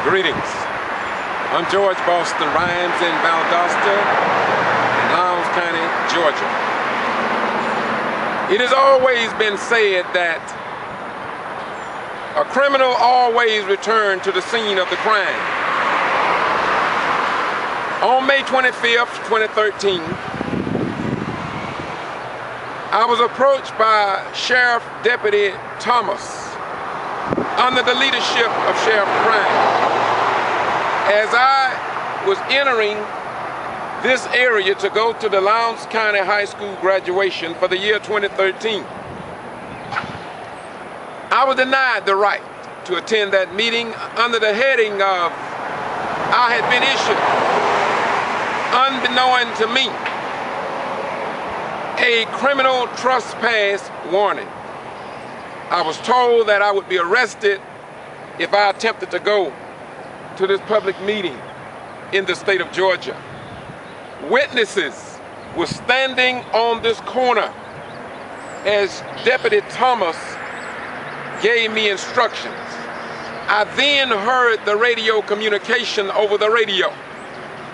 Greetings. I'm George Boston Rhymes in Valdosta, in Lowndes County, Georgia. It has always been said that a criminal always returns to the scene of the crime. On May 25th, 2013, I was approached by Sheriff Deputy Thomas under the leadership of Sheriff Prime. As I was entering this area to go to the Lowndes County High School graduation for the year 2013, I was denied the right to attend that meeting under the heading of I had been issued, unbeknown to me, a criminal trespass warning. I was told that I would be arrested if I attempted to go to this public meeting in the state of Georgia. Witnesses were standing on this corner as Deputy Thomas gave me instructions. I then heard the radio communication over the radio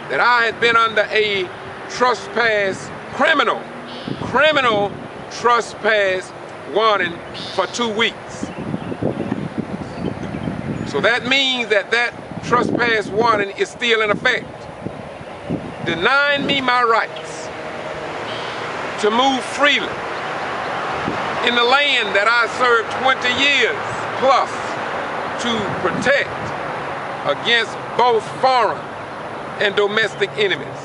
that I had been under a trespass, criminal trespass warning for 2 weeks. So that means that trespass warning is still in effect, denying me my rights to move freely in the land that I served 20 years plus to protect against both foreign and domestic enemies.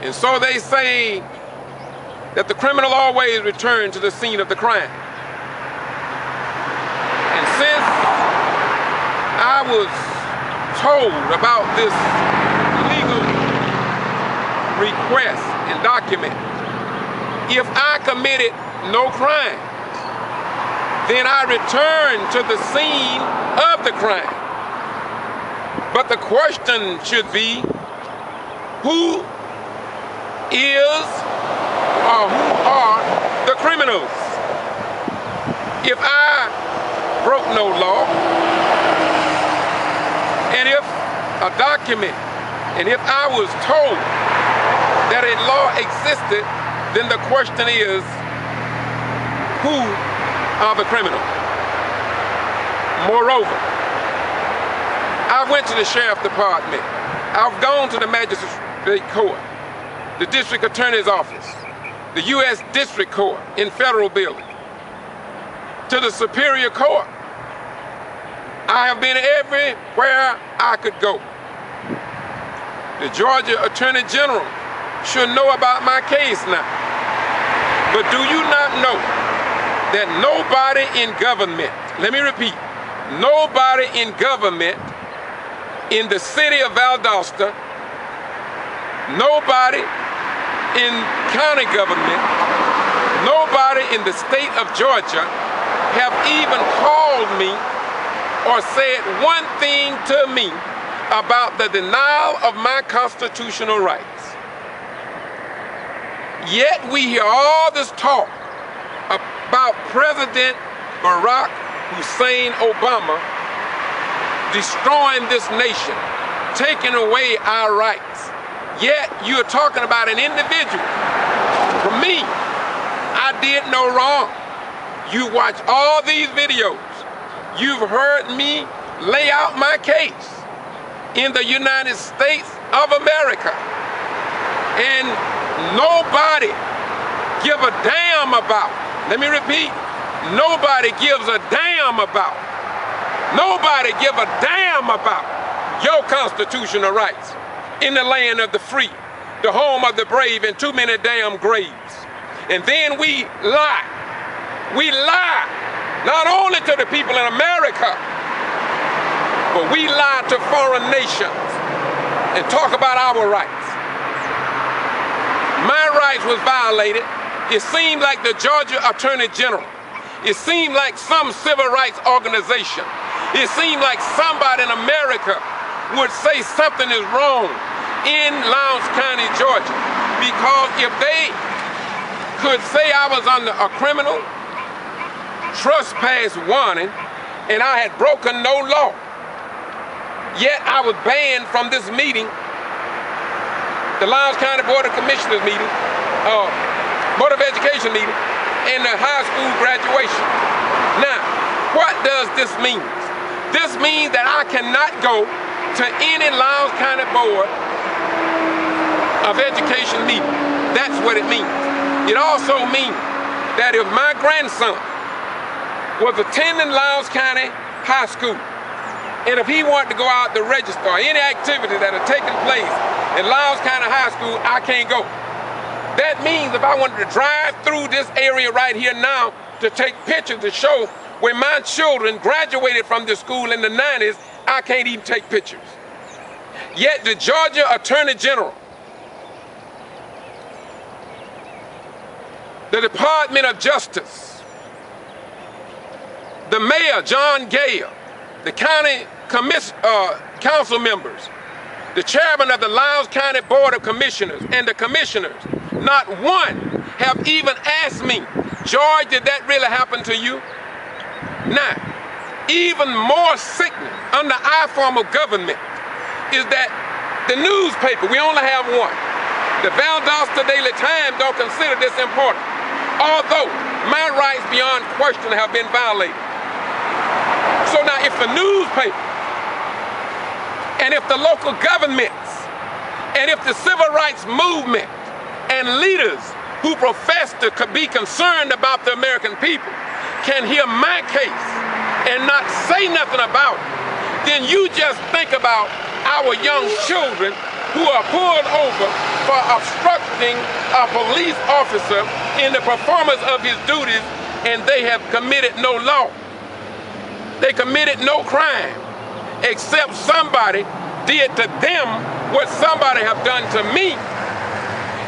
And so they say that the criminal always returns to the scene of the crime. And since I was told about this legal request and document, if I committed no crime, then I returned to the scene of the crime. But the question should be, who is or who are the criminals? If I broke no law, and if a document, and if I was told that a law existed, then the question is, who are the criminals? Moreover, I went to the Sheriff's Department. I've gone to the Magistrate Court, the District Attorney's Office, the U.S. District Court in Federal Building, to the Superior Court. I have been everywhere I could go. The Georgia Attorney General should know about my case now. But do you not know that nobody in government, let me repeat, nobody in government in the city of Valdosta, nobody in county government, nobody in the state of Georgia have even called me or said one thing to me about the denial of my constitutional rights. Yet we hear all this talk about President Barack Hussein Obama destroying this nation, taking away our rights. Yet you're talking about an individual. For me, I did no wrong. You watch all these videos. You've heard me lay out my case in the United States of America. And nobody give a damn about, let me repeat, nobody gives a damn about, nobody give a damn about your constitutional rights in the land of the free, the home of the brave, and too many damn graves. And then we lie. We lie not only to the people in America, but we lie to foreign nations and talk about our rights. My rights was violated. It seemed like the Georgia Attorney General. It seemed like some civil rights organization. It seemed like somebody in America would say something is wrong in Lowndes County, Georgia. Because if they could say I was under a criminal trespass warning and I had broken no law, Yet I was banned from this meeting, the Lowndes County Board of Commissioners meeting, Board of Education meeting, and the high school graduation. Now, what does this mean? This means that I cannot go to any Lowndes County Board of Education meeting. That's what it means. It also means that if my grandson was attending Lowndes County High School, and if he wanted to go out to register any activity that are taking place in Lowndes County High School, I can't go. That means if I wanted to drive through this area right here now to take pictures to show when my children graduated from the school in the 90s, I can't even take pictures. Yet the Georgia Attorney General, the Department of Justice, the Mayor, John Gale, the county council members, the chairman of the Lowndes County Board of Commissioners, and the commissioners, not one have even asked me, George, did that really happen to you? Now, even more sickening under our form of government is that the newspaper, we only have one. The Valdosta Daily Times don't consider this important, although my rights beyond question have been violated. So now if the newspaper, and if the local governments, and if the civil rights movement and leaders who profess to be concerned about the American people can hear my case and not say nothing about it, then you just think about our young children who are pulled over for obstructing a police officer in the performance of his duties, and they have committed no law. They committed no crime, except somebody did to them what somebody have done to me.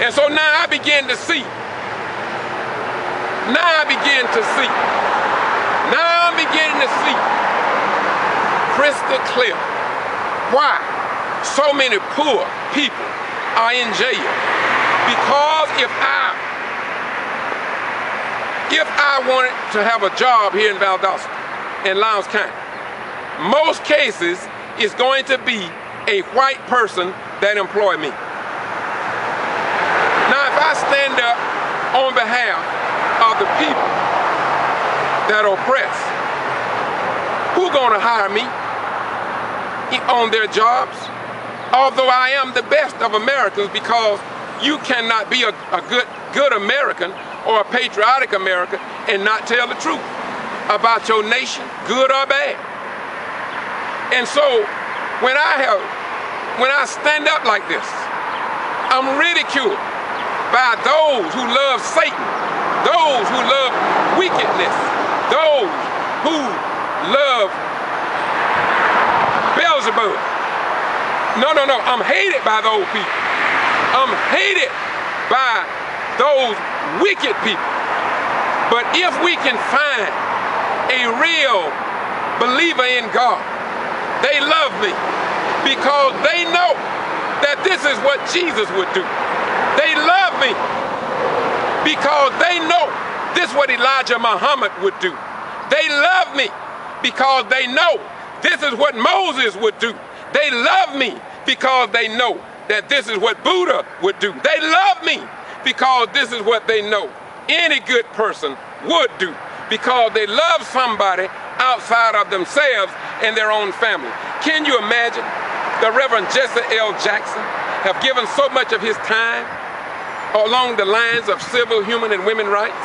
And so now I begin to see. Now I'm beginning to see crystal clear why so many poor people are in jail. Because if I wanted to have a job here in Valdosta, in Lowndes County, most cases it's going to be a white person that employ me. Now if I stand up on behalf of the people that oppress, who gonna hire me on their jobs? Although I am the best of Americans, because you cannot be a good American or a patriotic American and not tell the truth about your nation, good or bad. And so when I stand up like this, I'm ridiculed by those who love Satan, those who love wickedness, those who love Beelzebub. No, I'm hated by those people. I'm hated by those wicked people. But if we can find a real believer in God, they love me because they know that this is what Jesus would do. They love me because they know this is what Elijah Muhammad would do. They love me because they know this is what Moses would do. They love me because they know that this is what Buddha would do. They love me because this is what they know any good person would do, because they love somebody outside of themselves and their own family. Can you imagine the Reverend Jesse L. Jackson have given so much of his time along the lines of civil, human, and women rights?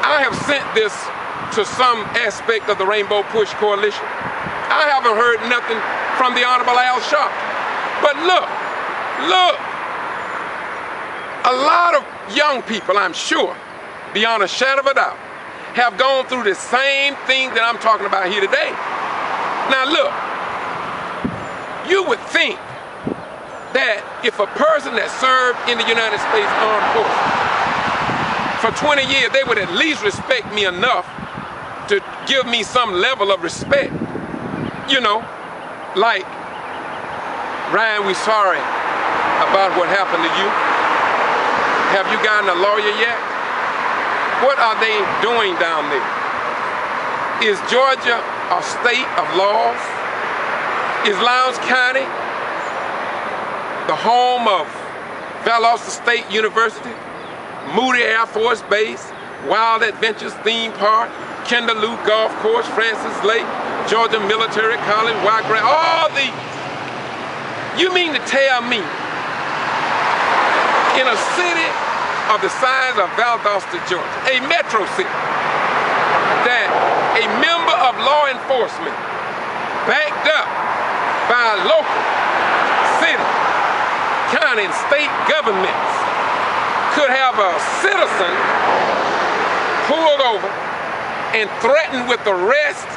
I have sent this to some aspect of the Rainbow Push Coalition. I haven't heard nothing from the Honorable Al Sharpton. But look, a lot of young people, I'm sure, beyond a shadow of a doubt, have gone through the same thing that I'm talking about here today. Now look, you would think that if a person that served in the United States Armed Forces for 20 years, they would at least respect me enough to give me some level of respect. You know, like, Ryan, we're sorry about what happened to you. Have you gotten a lawyer yet? What are they doing down there? Is Georgia a state of laws? Is Lowndes County the home of Valdosta State University, Moody Air Force Base, Wild Adventures Theme Park, Kendaloo Golf Course, Francis Lake, Georgia Military College, Wagram, all these? You mean to tell me in a city of the size of Valdosta, Georgia, a metro city, that a member of law enforcement backed up by local, city, county, and state governments could have a citizen pulled over and threatened with arrest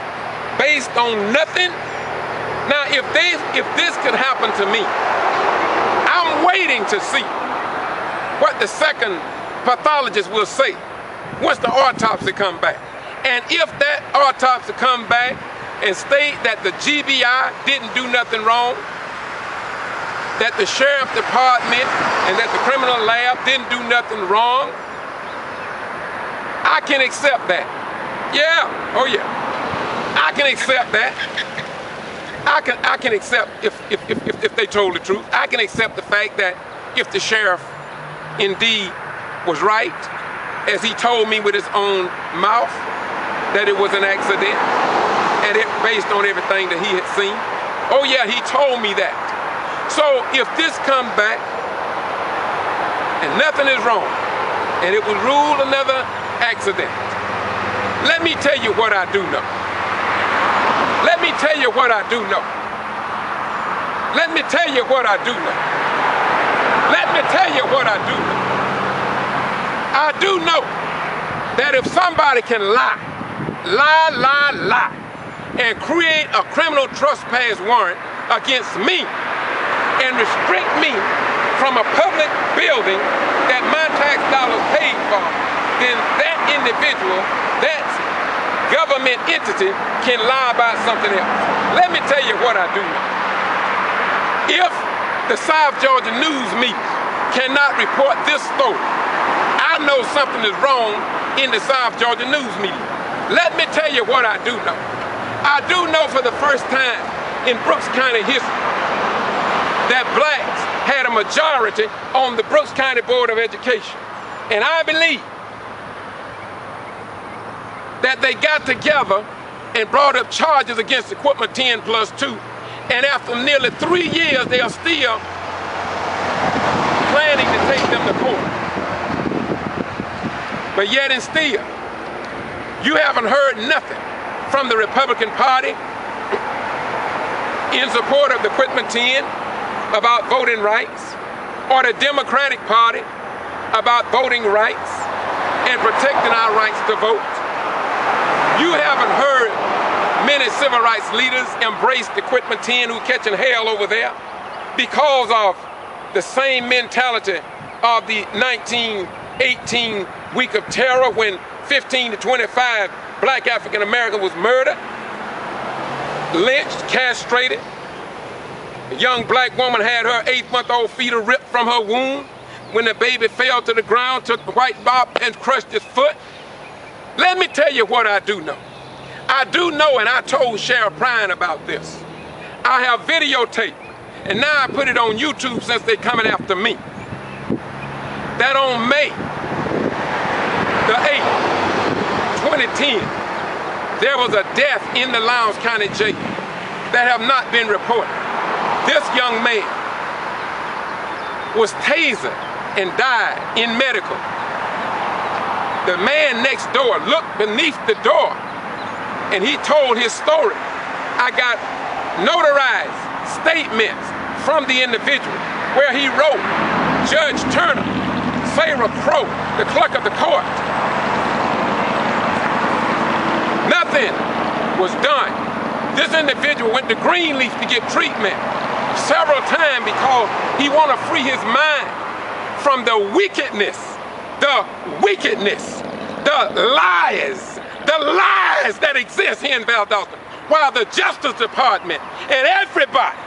based on nothing? Now, if this could happen to me, I'm waiting to see what the second pathologist will say once the autopsy come back. And if that autopsy come back and state that the G.B.R. didn't do nothing wrong, that the Sheriff's Department and that the criminal lab didn't do nothing wrong, I can accept that. Yeah, oh yeah, I can accept that. I can accept if they told the truth. I can accept the fact that if the sheriff indeed was right, as he told me with his own mouth, that it was an accident, and it based on everything that he had seen. Oh yeah, he told me that. So if this comes back and nothing is wrong, and it was ruled another accident, let me tell you what I do know. Let me tell you what I do know. Let me tell you what I do know. Let me tell you what I do know. I do know that if somebody can lie, and create a criminal trespass warrant against me and restrict me from a public building that my tax dollars paid for, then that individual, that government entity can lie about something else. Let me tell you what I do know. If the South Georgia News media cannot report this story, I know something is wrong in the South Georgia News media. Let me tell you what I do know. I do know for the first time in Brooks County history that blacks had a majority on the Brooks County Board of Education. And I believe that they got together and brought up charges against Equipment 10+2. And after nearly 3 years, they are still planning to take them to court. But yet and still, you haven't heard nothing from the Republican Party in support of the Equipment 10 about voting rights, or the Democratic Party about voting rights and protecting our rights to vote. You haven't heard many civil rights leaders embrace the Equipment 10 who catching hell over there because of the same mentality of the 1918 week of terror when 15 to 25 black African Americans was murdered, lynched, castrated. A young black woman had her 8-month-old fetus ripped from her womb. When the baby fell to the ground, took the white bob and crushed his foot. Let me tell you what I do know. I do know, and I told Sheriff Prine about this. I have videotape, and now I put it on YouTube since they're coming after me, that on May the 8th, 2010, there was a death in the Lowndes County Jail that have not been reported. This young man was tasered and died in medical. The man next door looked beneath the door and he told his story. I got notarized statements from the individual where he wrote, Judge Turner, Sarah Crow, the clerk of the court. Nothing was done. This individual went to Greenleaf to get treatment several times because he wanted to free his mind from the wickedness, the lies that exist here in Valdosta, while the Justice Department and everybody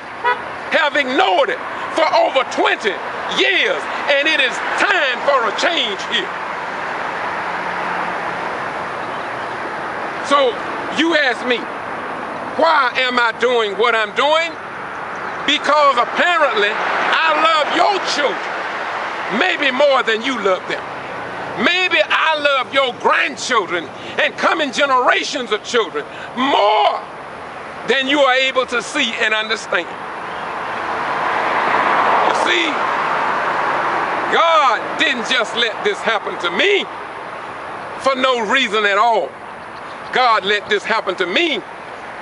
have ignored it for over 20 years, and it is time for a change here. So you ask me, why am I doing what I'm doing? because apparently I love your children maybe more than you love them. Maybe I love your grandchildren and coming generations of children more than you are able to see and understand. You see, God didn't just let this happen to me for no reason at all. God let this happen to me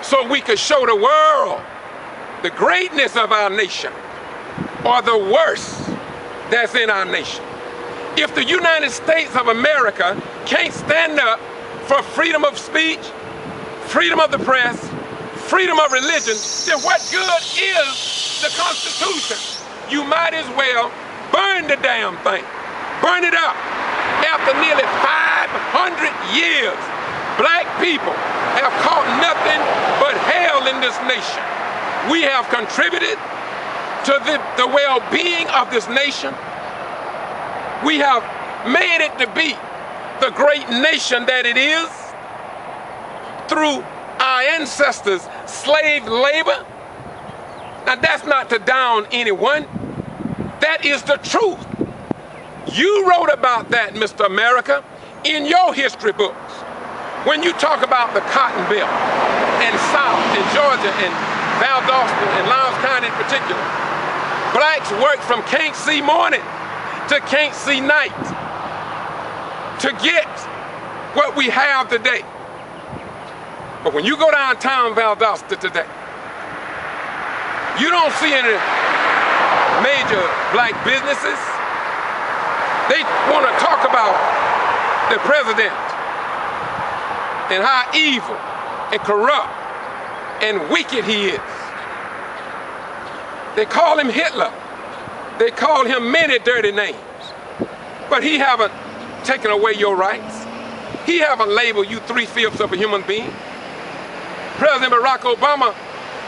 so we could show the world the greatness of our nation or the worst that's in our nation. If the United States of America can't stand up for freedom of speech, freedom of the press, freedom of religion, then what good is the Constitution? You might as well burn the damn thing. Burn it up. After nearly 500 years, black people have caught nothing but hell in this nation. We have contributed to the well-being of this nation. We have made it to be the great nation that it is through our ancestors' slave labor. Now that's not to down anyone. That is the truth. You wrote about that, Mr. America, in your history books. When you talk about the Cotton Belt and South and Georgia and Valdosta and Lowndes County in particular, blacks worked from can't see morning to can't see night to get what we have today. But when you go downtown Valdosta today, you don't see any major black businesses. They want to talk about the president and how evil and corrupt and wicked he is. They call him Hitler. They call him many dirty names. But he haven't taken away your rights. He haven't labeled you 3/5 of a human being. President Barack Obama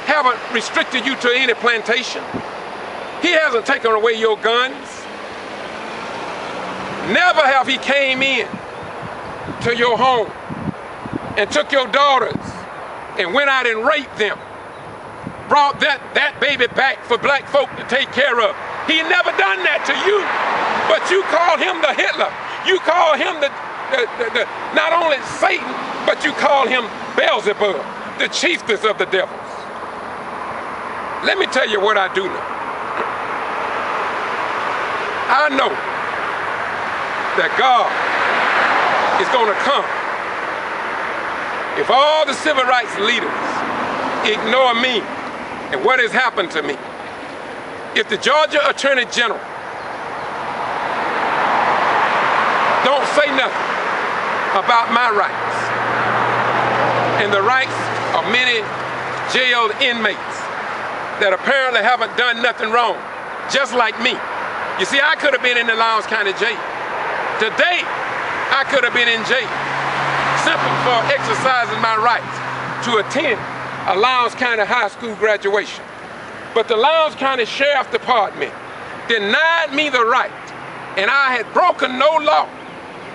haven't restricted you to any plantation. He hasn't taken away your guns. Never have he came in to your home and took your daughters and went out and raped them. Brought that baby back for black folk to take care of. He never done that to you, but you call him the Hitler. You call him the not only Satan, but you call him Beelzebub, the chiefest of the devils. Let me tell you what I do know. I know that God is going to come. If all the civil rights leaders ignore me and what has happened to me, if the Georgia Attorney General don't say nothing about my rights and the rights of many jailed inmates that apparently haven't done nothing wrong, just like me. You see, I could have been in the Lowndes County Jail. Today, I could have been in jail simply for exercising my rights to attend a Lowndes County high school graduation. But the Lowndes County Sheriffs Department denied me the right, and I had broken no law,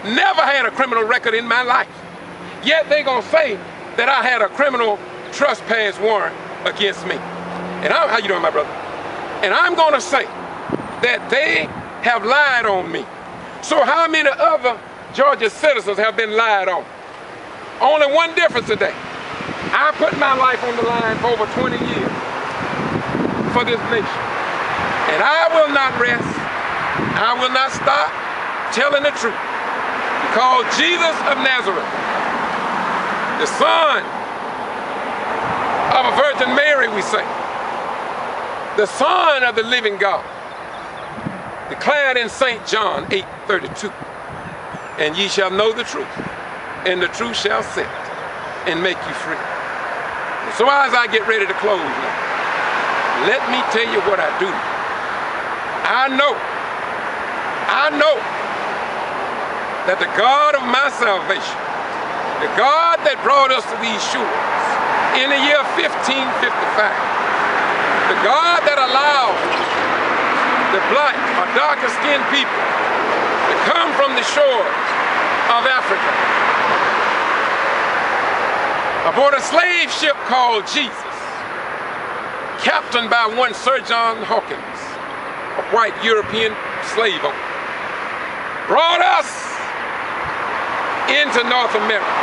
never had a criminal record in my life. Yet they gonna say that I had a criminal trespass warrant against me. And how you doing, my brother? And I'm gonna say that they have lied on me. So how many other Georgia citizens have been lied on? Only one difference today. I put my life on the line for over 20 years for this nation. And I will not rest. I will not stop telling the truth. Because Jesus of Nazareth, the son of a Virgin Mary, we say, the son of the living God, declared in St. John 8:32, and ye shall know the truth, and the truth shall set and make you free. So as I get ready to close now, let me tell you what I do. I know that the God of my salvation, the God that brought us to these shores in the year 1555, the God that allowed the black or darker skinned people to come from the shores of Africa aboard a slave ship called Jesus captained by one Sir John Hawkins, a white European slave owner, brought us into North America,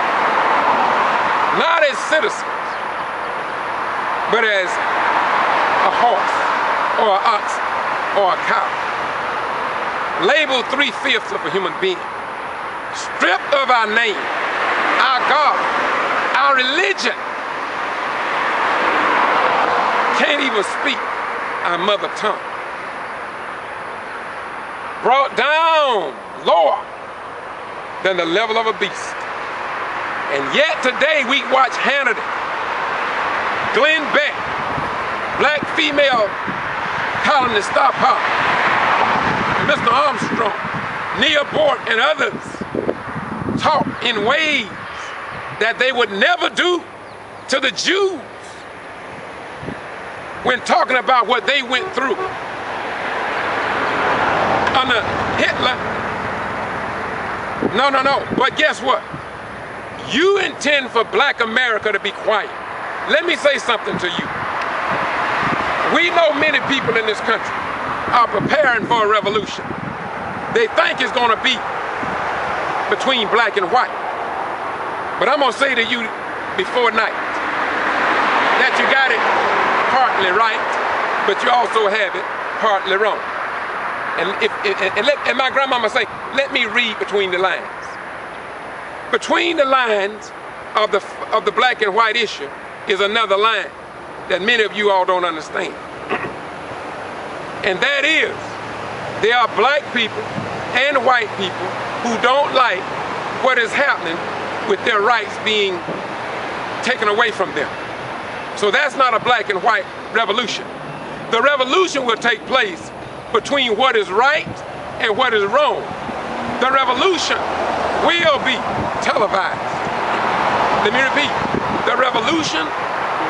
not as citizens, but as a horse or an ox or a cow, labeled 3/5 of a human being, stripped of our name, our God, our religion, can't even speak our mother tongue, brought down lower than the level of a beast. And yet today we watch Hannity, Glenn Beck, black female columnist Stop Hop, Mr. Armstrong, Nia Bort, and others talk in ways that they would never do to the Jews when talking about what they went through under Hitler. No. But guess what? You intend for black America to be quiet. Let me say something to you. We know many people in this country are preparing for a revolution. They think it's going to be between black and white. But I'm going to say to you before night that you got it partly right, but you also have it partly wrong. And my grandmama say, let me read between the lines. Between the lines of the black and white issue is another line that many of you all don't understand. And that is, there are black people and white people who don't like what is happening with their rights being taken away from them. So that's not a black and white revolution. The revolution will take place between what is right and what is wrong. The revolution will be televised. Let me repeat, the revolution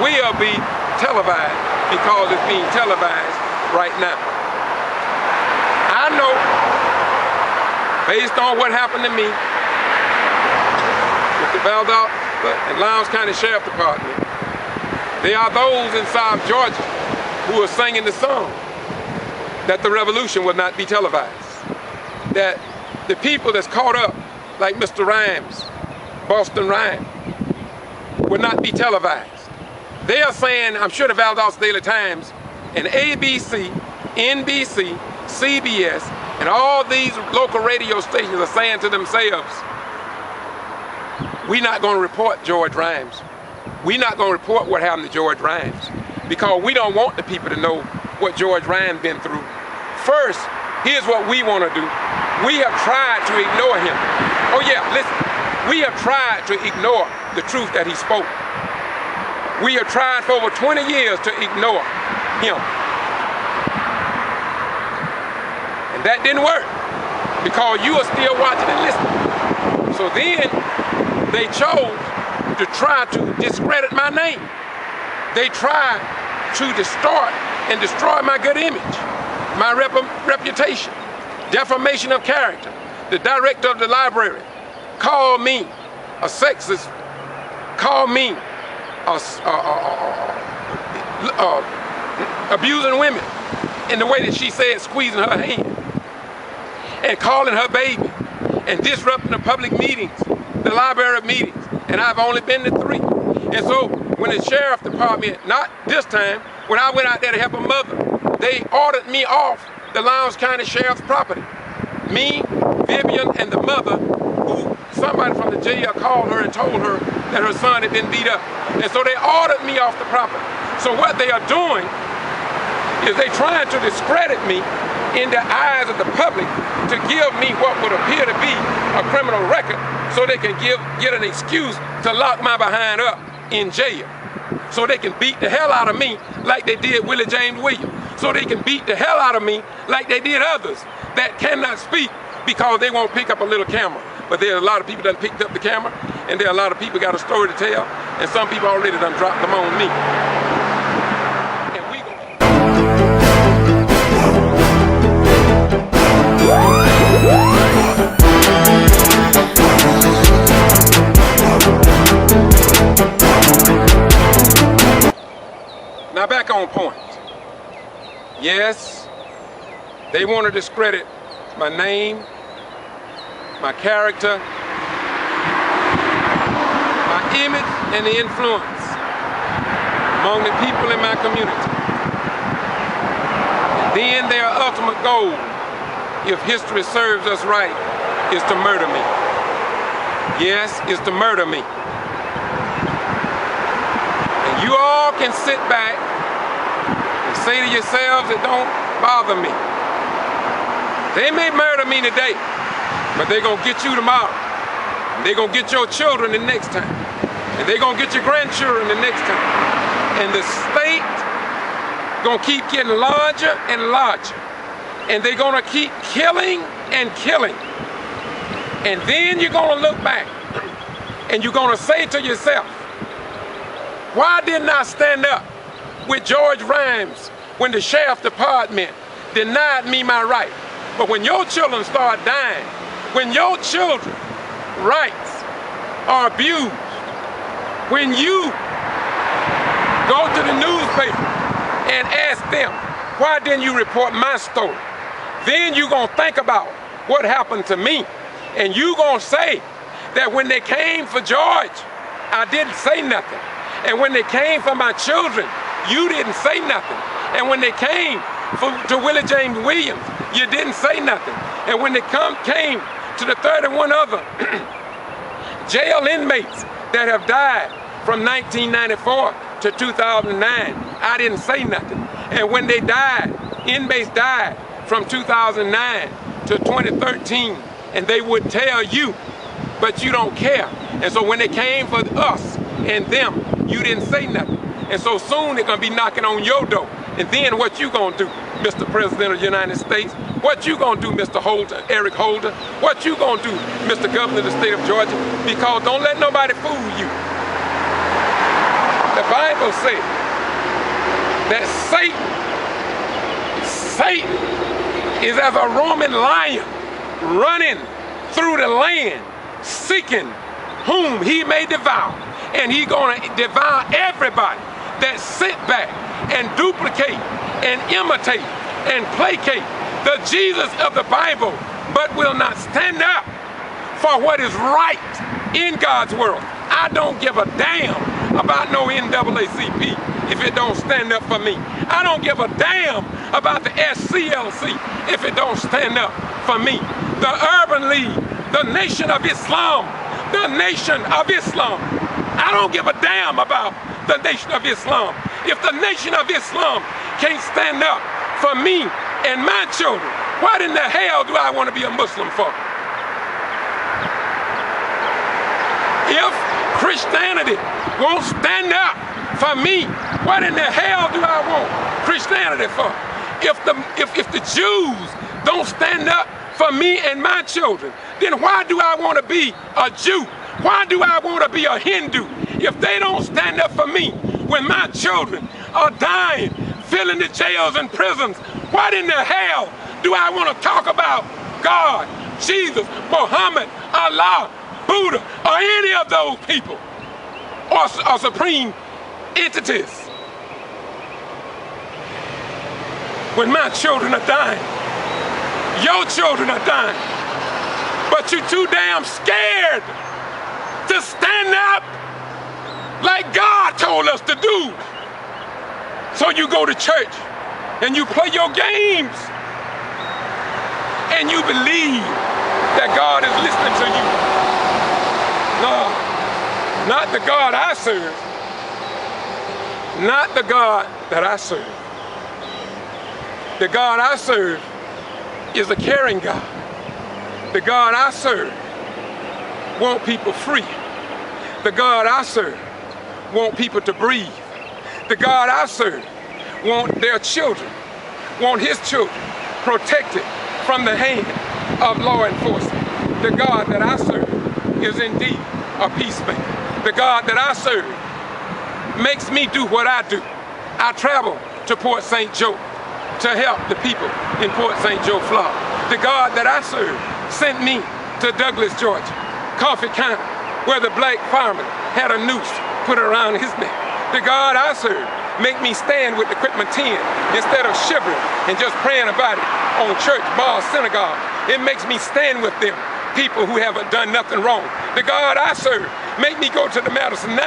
will be televised because it's being televised right now. I know, based on what happened to me with the Valdosta and Lowndes County Sheriffs Department, there are those in South Georgia who are singing the song that the revolution will not be televised. That the people that's caught up, like Mr. Rhymes, Boston Rhymes, will not be televised. They are saying, I'm sure the Valdosta Daily Times and ABC, NBC, CBS, and all these local radio stations are saying to themselves, we're not going to report George Rhymes. We're not going to report what happened to George Rhymes because we don't want the people to know what George Rhymes been through. First, here's what we want to do. We have tried to ignore him. Oh yeah, listen. We have tried to ignore the truth that he spoke. We have tried for over 20 years to ignore him. And that didn't work because you are still watching and listening. So then they chose to try to discredit my name. They tried to destroy my good image, my reputation, defamation of character. The director of the library called me a sexist, called me abusing women in the way that she said, squeezing her hand and calling her baby and disrupting the public meetings, the library meetings, and I've only been to 3. And so when the sheriff department, not this time, when I went out there to help a mother, they ordered me off the Lowndes County Sheriff's property. Me, Vivian, and the mother, who somebody from the jail called her and told her that her son had been beat up. And so they ordered me off the property. So what they are doing is they trying to discredit me in the eyes of the public to give me what would appear to be a criminal record so they can get an excuse to lock my behind up in jail. So they can beat the hell out of me like they did Willie James Williams. So they can beat the hell out of me like they did others that cannot speak because they won't pick up a little camera. But there are a lot of people that picked up the camera, and there are a lot of people got a story to tell, and some people already done dropped them on me. And we Now back on point. Yes, they want to discredit my name, my character, my image, and the influence among the people in my community. And then their ultimate goal, if history serves us right, is to murder me. Yes, is to murder me. And you all can sit back and say to yourselves, it don't bother me. They may murder me today, but they're gonna get you tomorrow. And they're gonna get your children the next time. And they're gonna get your grandchildren the next time. And the state gonna keep getting larger and larger. And they're gonna keep killing and killing. And then you're gonna look back and you're gonna say to yourself, why didn't I stand up with George Rimes when the Sheriff's Department denied me my right? But when your children start dying, when your children's rights are abused, when you go to the newspaper and ask them, why didn't you report my story? Then you're gonna think about what happened to me. And you gonna say that when they came for George, I didn't say nothing. And when they came for my children, you didn't say nothing. And when they came to Willie James Williams, you didn't say nothing. And when they came to the 31 other jail inmates that have died from 1994 to 2009, I didn't say nothing. And when they died, inmates died from 2009 to 2013, and they would tell you, but you don't care. And so when they came for us and them, you didn't say nothing. And so soon they're gonna be knocking on your door. And then what you gonna do, Mr. President of the United States? What you gonna do, Mr. Holder, Eric Holder? What you gonna do, Mr. Governor of the state of Georgia? Because don't let nobody fool you. The Bible says that Satan is as a Roman lion running through the land, seeking whom he may devour. And he's gonna devour everybody that sit back and duplicate and imitate and placate the Jesus of the Bible, but will not stand up for what is right in God's world. I don't give a damn about no NAACP if it don't stand up for me. I don't give a damn about the SCLC if it don't stand up for me. The Urban League, the Nation of Islam, the Nation of Islam. I don't give a damn about the Nation of Islam. If the Nation of Islam can't stand up for me and my children, what in the hell do I want to be a Muslim for? If Christianity won't stand up for me, what in the hell do I want Christianity for? If the Jews don't stand up for me and my children, then why do I want to be a Jew? Why do I want to be a Hindu? If they don't stand up for me when my children are dying, filling the jails and prisons, what in the hell do I want to talk about God, Jesus, Muhammad, Allah, Buddha, or any of those people or supreme entities? When my children are dying, your children are dying, but you're too damn scared to stand up like God told us to do. So you go to church and you play your games and you believe that God is listening to you. No, not the God I serve. Not the God that I serve. The God I serve is a caring God. The God I serve want people free. The God I serve want people to breathe. The God I serve want their children, want his children protected from the hand of law enforcement. The God that I serve is indeed a peacemaker. The God that I serve makes me do what I do. I travel to Port St. Joe to help the people in Port St. Joe, Florida. The God that I serve sent me to Douglas, Georgia, Coffee County, where the black fireman had a noose put around his neck. The God I serve make me stand with the equipment 10 instead of shivering and just praying about it on church, bars, synagogue. It makes me stand with them, people who haven't done nothing wrong. The God I serve make me go to the Madison 9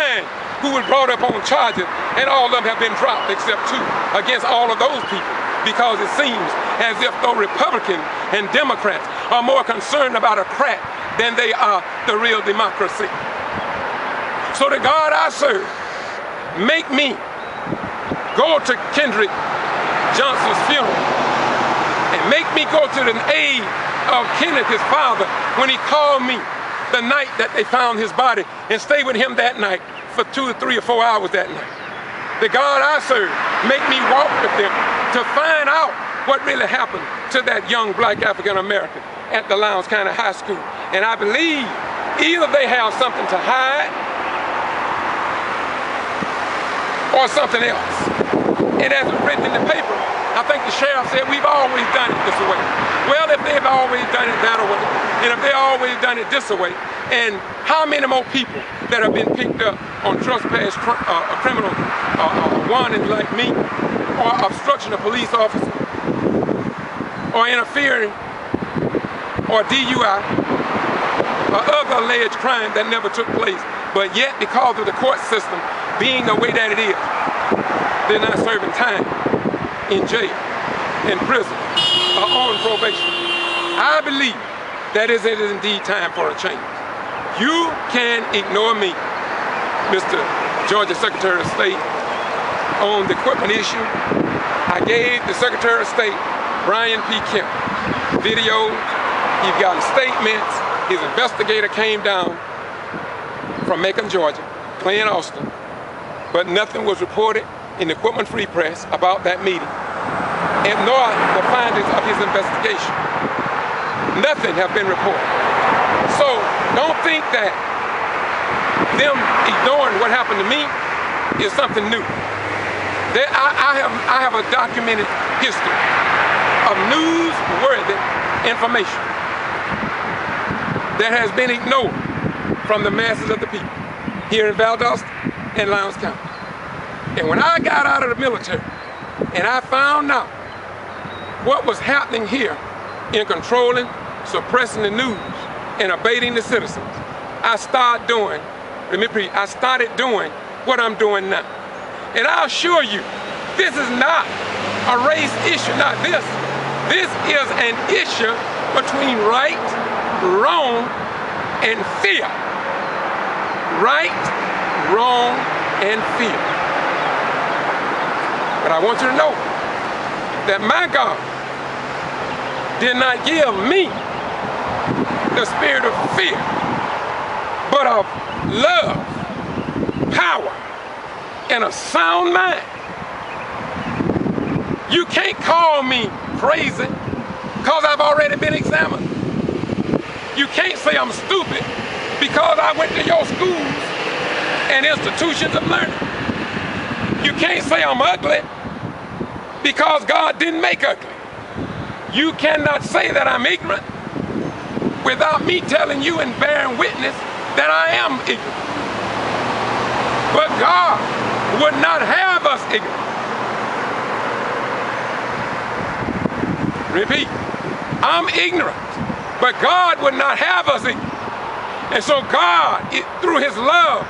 who was brought up on charges, and all of them have been dropped except 2 against all of those people, because it seems as if though Republicans and Democrats are more concerned about a crack than they are the real democracy. So the God I serve make me go to Kendrick Johnson's funeral and make me go to the aid of Kenneth, his father, when he called me the night that they found his body, and stay with him that night for 2 or 3 or 4 hours that night. The God I serve make me walk with them to find out what really happened to that young black African American at the Lowndes County High School. And I believe either they have something to hide or something else. And as written in the paper, I think the sheriff said, we've always done it this way. Well, if they've always done it that way, and if they've always done it this way, and how many more people that have been picked up on trespass, criminal warnings like me, or obstruction of police officer, or interfering, or DUI, or other alleged crime that never took place, but yet because of the court system being the way that it is, they're not serving time in jail, in prison, or on probation. I believe that it is indeed time for a change. You can ignore me, Mr. Georgia Secretary of State, on the equipment issue. I gave the Secretary of State, Brian P. Kemp, videos. He's gotten statements. His investigator came down from Macon, Georgia, Glenn Austin, but nothing was reported in the Equipment Free Press about that meeting, and nor the findings of his investigation. Nothing have been reported. So don't think that them ignoring what happened to me is something new. I have a documented history of newsworthy information that has been ignored from the masses of the people here in Valdosta and Lowndes County. And when I got out of the military and I found out what was happening here in controlling, suppressing the news, and abating the citizens, I started doing what I'm doing now. And I assure you, this is not a race issue, not this. This is an issue between right, wrong, and fear. Right, wrong, and fear. But I want you to know that my God did not give me the spirit of fear, but of love, power, and a sound mind. You can't call me crazy because I've already been examined. You can't say I'm stupid because I went to your schools and institutions of learning. You can't say I'm ugly because God didn't make ugly. You cannot say that I'm ignorant without me telling you and bearing witness that I am ignorant. But God would not have us ignorant. Repeat, I'm ignorant, but God would not have us ignorant. And so God, through his love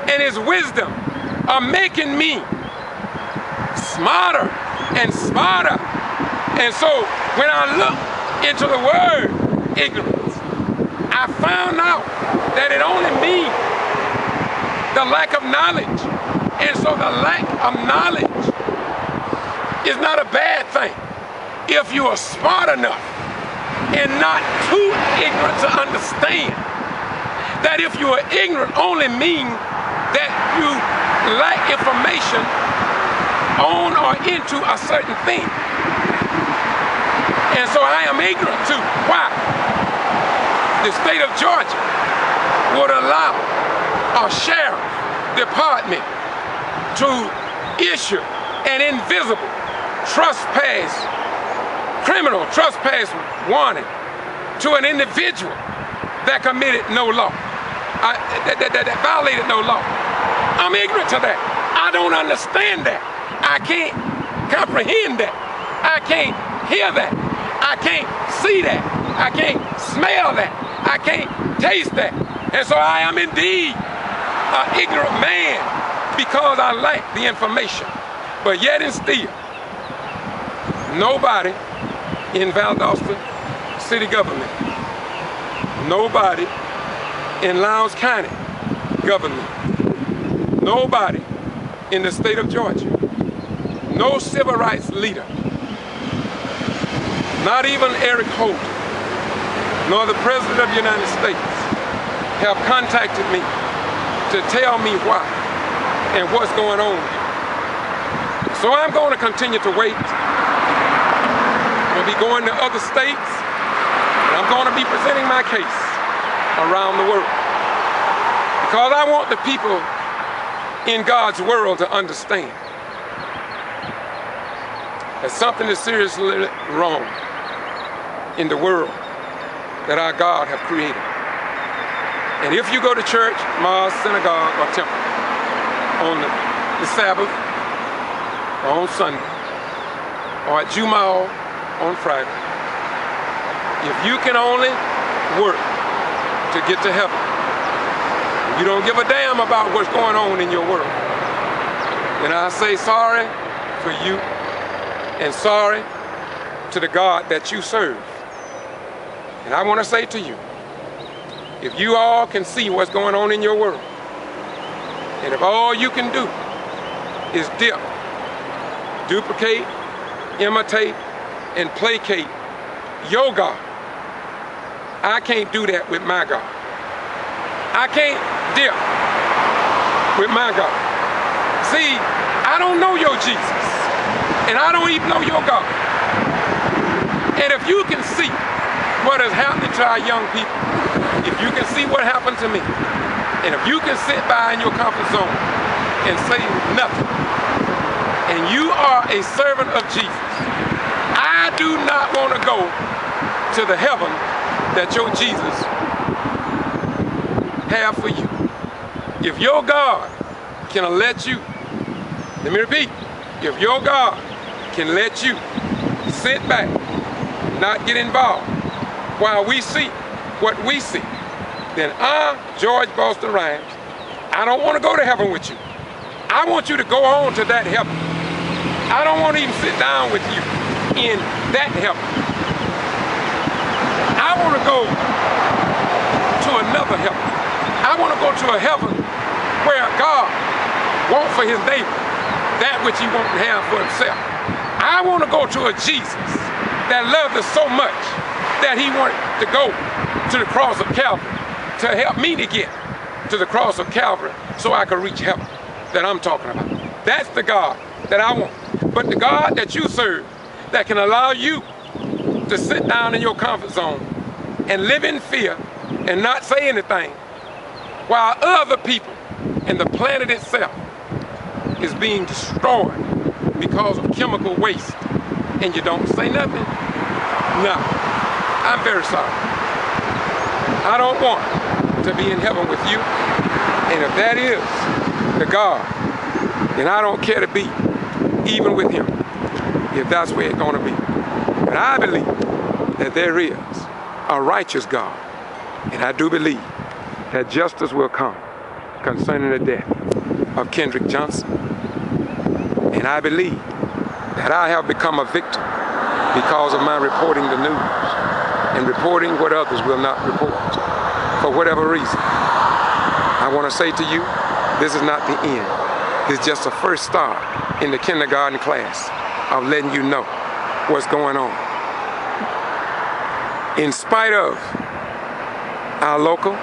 and his wisdom, are making me smarter and smarter. And so when I look into the word ignorance, I found out that it only means the lack of knowledge. And so the lack of knowledge is not a bad thing if you are smart enough and not too ignorant to understand that if you are ignorant only means that you lack information on or into a certain thing. And so I am ignorant to why the state of Georgia would allow a sheriff department to issue an invisible criminal trespass warning to an individual that committed no law, that violated no law. I'm ignorant to that. I don't understand that. I can't comprehend that. I can't hear that. I can't see that. I can't smell that. I can't taste that. And so I am indeed an ignorant man because I lack the information. But yet and still, nobody in Valdosta City Government, nobody in Lowndes County Government, nobody in the state of Georgia, no civil rights leader, not even Eric Holt, nor the President of the United States have contacted me to tell me why and what's going on here. So I'm going to continue to wait. I'm going to be going to other states, and I'm going to be presenting my case around the world. Because I want the people in God's world to understand that something is seriously wrong in the world that our God have created. And if you go to church, mosque, synagogue, or temple on the Sabbath, or on Sunday, or at G.B.R. on Friday, if you can only work to get to heaven, you don't give a damn about what's going on in your world, then I say sorry for you and sorry to the God that you serve. And I want to say to you, if you all can see what's going on in your world, and if all you can do is dip, duplicate, imitate, and placate your God, I can't do that with my God. I can't dip with my God. See, I don't know your Jesus, and I don't even know your God. And if you can see what is happening to our young people, if you can see what happened to me, and if you can sit by in your comfort zone and say nothing, and you are a servant of Jesus, I do not want to go to the heaven that your Jesus have for you. If your God can let you, let me repeat, if your God can let you sit back, not get involved, while we see what we see, then George Boston Rhymes, I don't want to go to heaven with you. I want you to go on to that heaven. I don't want to even sit down with you in that heaven. I want to go to another heaven. I want to go to a heaven where God wants for his neighbor that which he won't have for himself. I want to go to a Jesus that loved us so much that he wanted to go to the cross of Calvary to help me to get to the cross of Calvary so I could reach heaven that I'm talking about. That's the God that I want. But the God that you serve that can allow you to sit down in your comfort zone and live in fear and not say anything while other people and the planet itself is being destroyed because of chemical waste, and you don't say nothing? No, I'm very sorry. I don't want to be in heaven with you, and if that is the God, then I don't care to be even with him, if that's where it's going to be. But I believe that there is a righteous God, and I do believe that justice will come concerning the death of Kendrick Johnson. And I believe that I have become a victim because of my reporting the news and reporting what others will not report for whatever reason. I want to say to you, this is not the end. It's just a first start in the kindergarten class of letting you know what's going on. In spite of our local,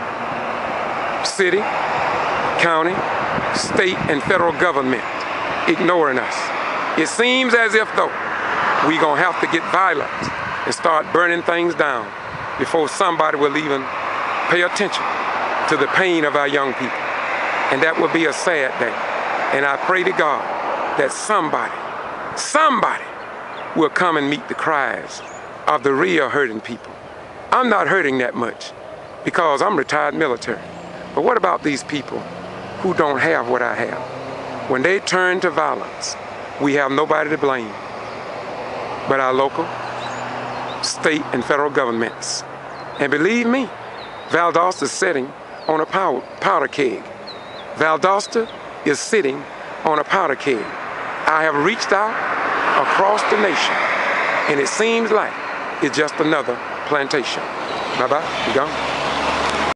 city, county, state, and federal government ignoring us, it seems as if though we're going to have to get violent and start burning things down before somebody will even pay attention to the pain of our young people. And that will be a sad day. And I pray to God that somebody will come and meet the cries of the real hurting people. I'm not hurting that much because I'm retired military. But what about these people who don't have what I have? When they turn to violence, we have nobody to blame but our local, state, and federal governments. And believe me, Valdosta is sitting on a powder keg. Valdosta is sitting on a powder keg. I have reached out across the nation, and it seems like it's just another plantation. Bye-bye, you gone?